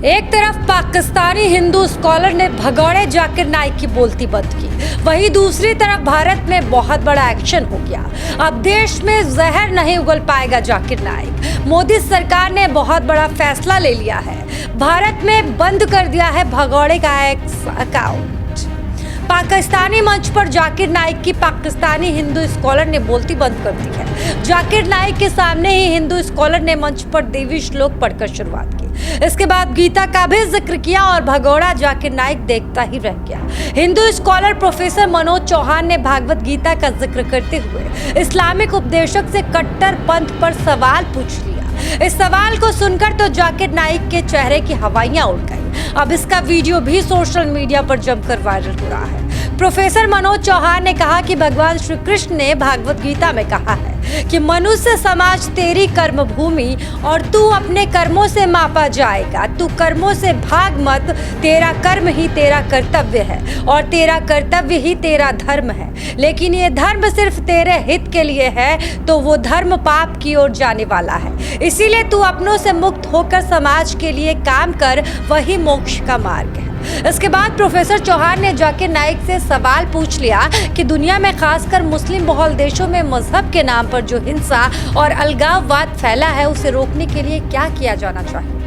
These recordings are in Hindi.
एक तरफ पाकिस्तानी हिंदू स्कॉलर ने भगौड़े जाकिर नाइक की बोलती बंद की, वहीं दूसरी तरफ भारत में बहुत बड़ा एक्शन हो गया। अब देश में जहर नहीं उगल पाएगा जाकिर नाइक। मोदी सरकार ने बहुत बड़ा फैसला ले लिया है, भारत में बंद कर दिया है भगौड़े का एक्स अकाउंट। पाकिस्तानी मंच पर जाकिर नाइक की पाकिस्तानी हिंदू स्कॉलर ने बोलती बंद कर दी है। जाकिर नाइक के सामने ही हिंदू स्कॉलर ने मंच पर देवी श्लोक पढ़कर शुरुआत की। इसके बाद गीता का भी जिक्र किया और भगौड़ा जाकिर नाइक देखता ही रह गया। हिंदू स्कॉलर प्रोफेसर मनोज चौहान ने भागवत गीता का जिक्र करते हुए इस्लामिक उपदेशक से कट्टर पंथ पर सवाल पूछ लिया। इस सवाल को सुनकर तो जाकिर नाइक के चेहरे की हवाइयां उड़ गई। अब इसका वीडियो भी सोशल मीडिया पर जमकर वायरल हो रहा है। प्रोफेसर मनोज चौहान ने कहा कि भगवान श्री कृष्ण ने भागवत गीता में कहा है कि मनुष्य समाज तेरी कर्म भूमि और तू अपने कर्मों से मापा जाएगा। तू कर्मों से भाग मत, तेरा कर्म ही तेरा कर्तव्य है और तेरा कर्तव्य ही तेरा धर्म है। लेकिन ये धर्म सिर्फ तेरे हित के लिए है तो वो धर्म पाप की ओर जाने वाला है। इसीलिए तू अपनों से मुक्त होकर समाज के लिए काम कर, वही मोक्ष का मार्ग है। इसके बाद प्रोफेसर चौहान ने जाकिर नाइक से सवाल पूछ लिया कि दुनिया में खासकर मुस्लिम बहुल देशों में मजहब के नाम पर जो हिंसा और अलगाववाद फैला है उसे रोकने के लिए क्या किया जाना चाहिए।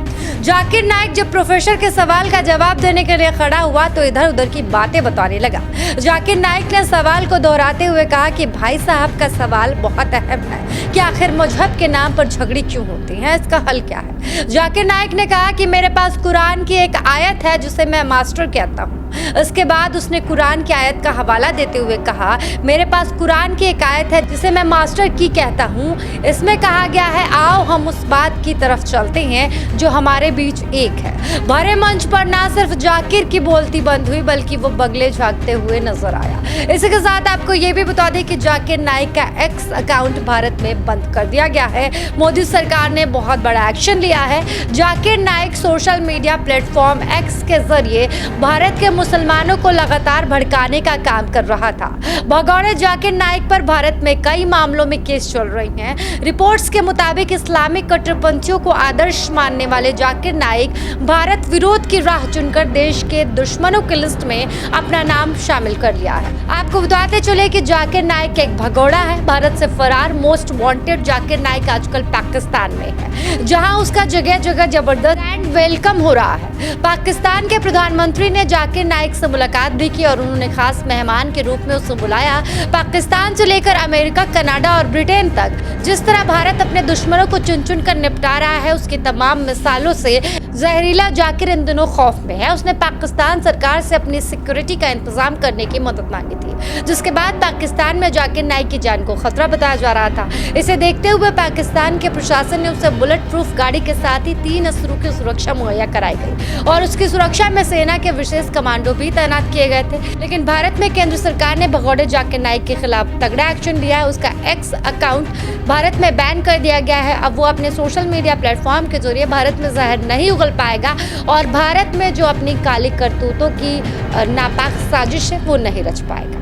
जाकिर नाइक जब प्रोफेसर के सवाल का जवाब देने के लिए खड़ा हुआ तो इधर उधर की बातें बताने लगा। जाकिर नाइक ने सवाल को दोहराते हुए कहा कि भाई साहब का सवाल बहुत अहम है कि आखिर मजहब के नाम पर झगड़ी क्यों होती है, इसका हल क्या है। जाकिर नाइक ने कहा कि मेरे पास कुरान की एक आयत है जिसे मैं मास्टर कहता हूँ। इसके बाद उसने कुरान की आयत का हवाला देते हुए कहा, मेरे पास कुरान की एक आयत है जिसे मैं मास्टर की कहता हूँ। इसमें कहा गया है, आओ हम उस बात की तरफ चलते हैं जो हमारे बीच एक है। भरे मंच पर ना सिर्फ जाकिर की बोलती बंद हुई बल्कि वो बगले झांकते हुए नजर आया। इसी के साथ आपको ये भी बता दें कि जाकिर नाइक का एक्स अकाउंट भारत में बंद कर दिया गया है। मोदी सरकार ने बहुत बड़ा एक्शन लिया है। Zakir Naik social media platform x के जरिए भारत के मुसलमानों को लगातार भड़काने का काम कर रहा था। भगौड़े जाकिर नाइक पर भारत में कई मामलों में केस चल रही हैं। रिपोर्ट्स के मुताबिक इस्लामिक कट्टरपंथियों को आदर्श मानने वाले जाकिर नाइक भारत विरोध की राह चुनकर देश के दुश्मनों की लिस्ट में अपना नाम शामिल कर लिया है। आपको बताते चले कि जाकिर नाइक एक भगौड़ा है। भारत से फरार मोस्ट वांटेड जाकिर नाइक आजकल पाकिस्तान में है, जहां उसका जगह जगह जबरदस्त एंड वेलकम हो रहा है। पाकिस्तान के प्रधानमंत्री ने जाकिर नाइक से मुलाकात भी की और उन्होंने खास मेहमान के रूप में उसे बुलाया। पाकिस्तान से लेकर अमेरिका, कनाडा और ब्रिटेन तक जिस तरह भारत अपने दुश्मनों को चुन चुन कर निपटा रहा है उसकी तमाम मिसालों से जहरीला जाकिर इन दिनों खौफ में है। उसने पाकिस्तान सरकार से अपनी सिक्योरिटी का इंतजाम करने की मदद मांगी थी, जिसके बाद पाकिस्तान में जाकिर नाइक की जान को खतरा बताया जा रहा था। इसे देखते हुए पाकिस्तान के प्रशासन ने उसे बुलेट प्रूफ गाड़ी के साथ ही 3 असुरों की सुरक्षा मुहैया कराई गई और उसकी सुरक्षा में सेना के विशेष कमांडो भी तैनात किए गए थे। लेकिन भारत में केंद्र सरकार ने भगौड़े जाकिर नाइक के खिलाफ तगड़ा एक्शन लिया है। उसका एक्स अकाउंट भारत में बैन कर दिया गया है। अब वो अपने सोशल मीडिया प्लेटफॉर्म के जरिए भारत में जहर नहीं उगल पाएगा और भारत में जो अपनी काली करतूतों की नापाक साजिश है वो नहीं रच पाएगा।